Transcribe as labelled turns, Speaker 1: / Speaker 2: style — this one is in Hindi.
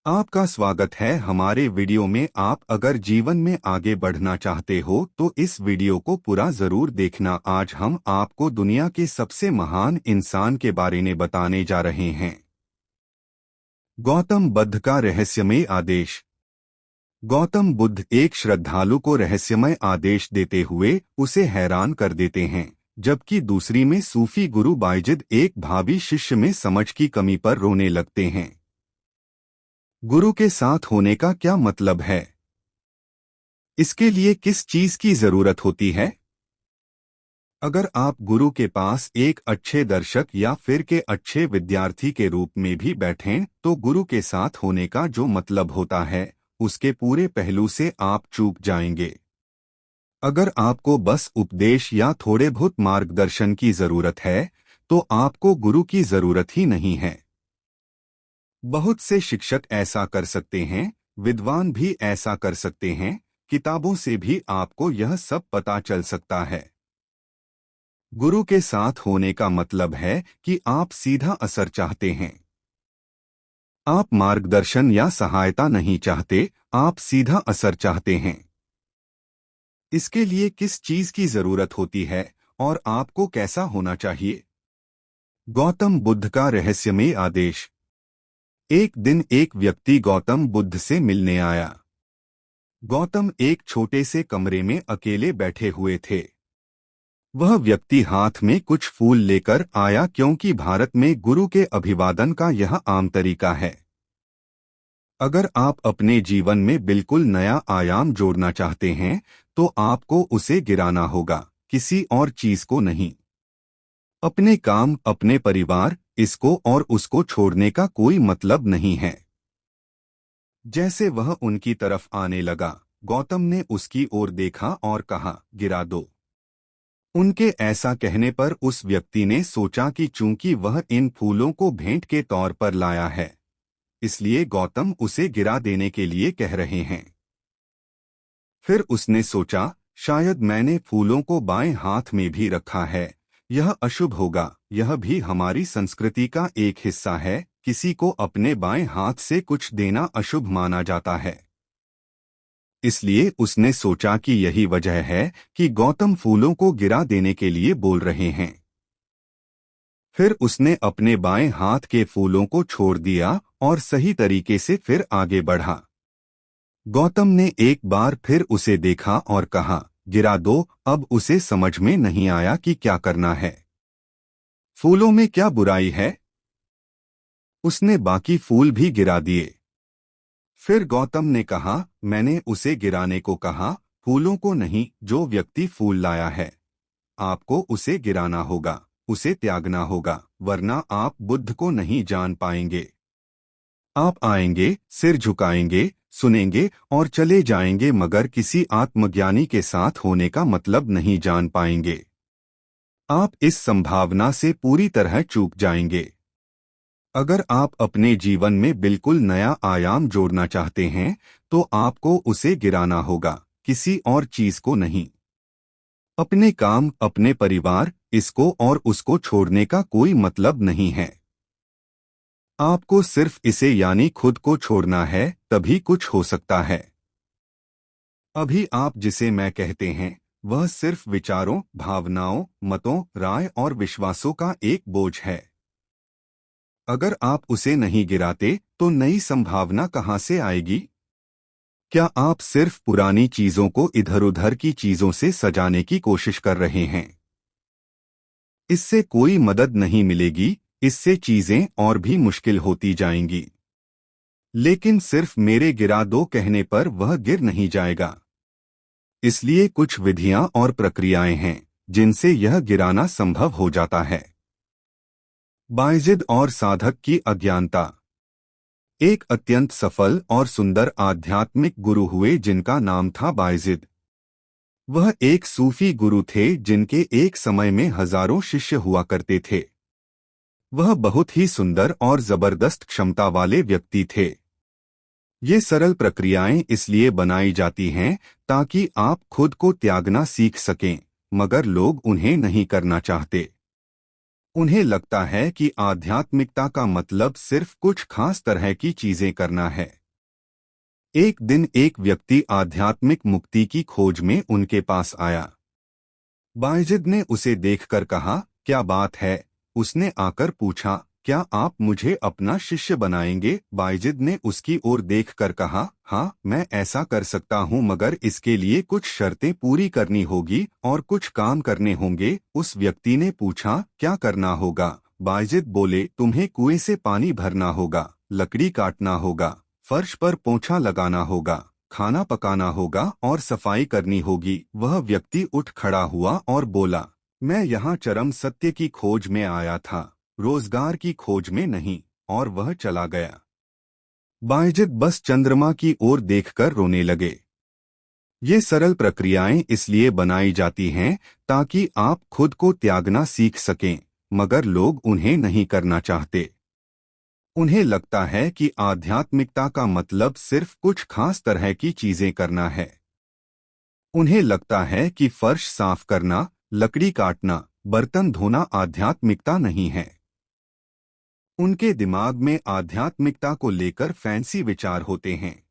Speaker 1: आपका स्वागत है हमारे वीडियो में। आप अगर जीवन में आगे बढ़ना चाहते हो तो इस वीडियो को पूरा जरूर देखना। आज हम आपको दुनिया के सबसे महान इंसान के बारे में बताने जा रहे हैं। गौतम बुद्ध का रहस्यमय आदेश। गौतम बुद्ध एक श्रद्धालु को रहस्यमय आदेश देते हुए उसे हैरान कर देते हैं, जबकि दूसरी में सूफी गुरु बायजिद एक भावी शिष्य में समझ की कमी पर रोने लगते हैं। गुरु के साथ होने का क्या मतलब है? इसके लिए किस चीज की जरूरत होती है? अगर आप गुरु के पास एक अच्छे दर्शक या फिर के अच्छे विद्यार्थी के रूप में भी बैठें तो गुरु के साथ होने का जो मतलब होता है उसके पूरे पहलू से आप चूक जाएंगे। अगर आपको बस उपदेश या थोड़े बहुत मार्गदर्शन की जरूरत है तो आपको गुरु की जरूरत ही नहीं है। बहुत से शिक्षक ऐसा कर सकते हैं, विद्वान भी ऐसा कर सकते हैं, किताबों से भी आपको यह सब पता चल सकता है। गुरु के साथ होने का मतलब है कि आप सीधा असर चाहते हैं। आप मार्गदर्शन या सहायता नहीं चाहते, आप सीधा असर चाहते हैं। इसके लिए किस चीज की जरूरत होती है और आपको कैसा होना चाहिए? गौतम बुद्ध का रहस्यमय आदेश। एक दिन एक व्यक्ति गौतम बुद्ध से मिलने आया। गौतम एक छोटे से कमरे में अकेले बैठे हुए थे। वह व्यक्ति हाथ में कुछ फूल लेकर आया क्योंकि भारत में गुरु के अभिवादन का यह आम तरीका है। अगर आप अपने जीवन में बिल्कुल नया आयाम जोड़ना चाहते हैं तो आपको उसे गिराना होगा, किसी और चीज को नहीं। अपने काम, अपने परिवार, इसको और उसको छोड़ने का कोई मतलब नहीं है। जैसे वह उनकी तरफ आने लगा, गौतम ने उसकी ओर देखा और कहा, गिरा दो। उनके ऐसा कहने पर उस व्यक्ति ने सोचा कि चूंकि वह इन फूलों को भेंट के तौर पर लाया है, इसलिए गौतम उसे गिरा देने के लिए कह रहे हैं। फिर उसने सोचा, शायद मैंने फूलों को बाएं हाथ में भी रखा है, यह अशुभ होगा। यह भी हमारी संस्कृति का एक हिस्सा है, किसी को अपने बाएं हाथ से कुछ देना अशुभ माना जाता है। इसलिए उसने सोचा कि यही वजह है कि गौतम फूलों को गिरा देने के लिए बोल रहे हैं। फिर उसने अपने बाएं हाथ के फूलों को छोड़ दिया और सही तरीके से फिर आगे बढ़ा। गौतम ने एक बार फिर उसे देखा और कहा, गिरा दो। अब उसे समझ में नहीं आया कि क्या करना है। फूलों में क्या बुराई है? उसने बाकी फूल भी गिरा दिए। फिर गौतम ने कहा, मैंने उसे गिराने को कहा, फूलों को नहीं। जो व्यक्ति फूल लाया है, आपको उसे गिराना होगा, उसे त्यागना होगा, वरना आप बुद्ध को नहीं जान पाएंगे। आप आएंगे, सिर झुकाएंगे, सुनेंगे और चले जाएंगे, मगर किसी आत्मज्ञानी के साथ होने का मतलब नहीं जान पाएंगे। आप इस संभावना से पूरी तरह चूक जाएंगे। अगर आप अपने जीवन में बिल्कुल नया आयाम जोड़ना चाहते हैं तो आपको उसे गिराना होगा, किसी और चीज को नहीं। अपने काम, अपने परिवार, इसको और उसको छोड़ने का कोई मतलब नहीं है। आपको सिर्फ इसे यानी खुद को छोड़ना है, तभी कुछ हो सकता है। अभी आप जिसे मैं कहते हैं वह सिर्फ विचारों, भावनाओं, मतों, राय और विश्वासों का एक बोझ है। अगर आप उसे नहीं गिराते तो नई संभावना कहां से आएगी? क्या आप सिर्फ पुरानी चीजों को इधर-उधर की चीजों से सजाने की कोशिश कर रहे हैं? इससे कोई मदद नहीं मिलेगी, इससे चीजें और भी मुश्किल होती जाएंगी। लेकिन सिर्फ मेरे गिरा दो कहने पर वह गिर नहीं जाएगा। इसलिए कुछ विधियां और प्रक्रियाएं हैं जिनसे यह गिराना संभव हो जाता है। बायजिद और साधक की अज्ञानता। एक अत्यंत सफल और सुंदर आध्यात्मिक गुरु हुए जिनका नाम था बायजिद। वह एक सूफी गुरु थे जिनके एक समय में हजारों शिष्य हुआ करते थे। वह बहुत ही सुंदर और जबरदस्त क्षमता वाले व्यक्ति थे। ये सरल प्रक्रियाएं इसलिए बनाई जाती हैं ताकि आप खुद को त्यागना सीख सकें, मगर लोग उन्हें नहीं करना चाहते। उन्हें लगता है कि आध्यात्मिकता का मतलब सिर्फ कुछ खास तरह की चीजें करना है। एक दिन एक व्यक्ति आध्यात्मिक मुक्ति की खोज में उनके पास आया। बायजिद ने उसे देखकर कहा, क्या बात है? उसने आकर पूछा, क्या आप मुझे अपना शिष्य बनाएंगे? बायजिद ने उसकी ओर देखकर कहा, हाँ, मैं ऐसा कर सकता हूँ, मगर इसके लिए कुछ शर्तें पूरी करनी होगी और कुछ काम करने होंगे। उस व्यक्ति ने पूछा, क्या करना होगा? बायजिद बोले, तुम्हें कुएं से पानी भरना होगा, लकड़ी काटना होगा, फर्श पर पोंछा लगाना होगा, खाना पकाना होगा और सफाई करनी होगी। वह व्यक्ति उठ खड़ा हुआ और बोला, मैं यहाँ चरम सत्य की खोज में आया था, रोजगार की खोज में नहीं। और वह चला गया। बायजिद बस चंद्रमा की ओर देखकर रोने लगे। ये सरल प्रक्रियाएं इसलिए बनाई जाती हैं ताकि आप खुद को त्यागना सीख सकें, मगर लोग उन्हें नहीं करना चाहते। उन्हें लगता है कि आध्यात्मिकता का मतलब सिर्फ कुछ खास तरह की चीजें करना है। उन्हें लगता है कि फर्श साफ करना, लकड़ी काटना, बर्तन धोना आध्यात्मिकता नहीं है। उनके दिमाग में आध्यात्मिकता को लेकर फैंसी विचार होते हैं।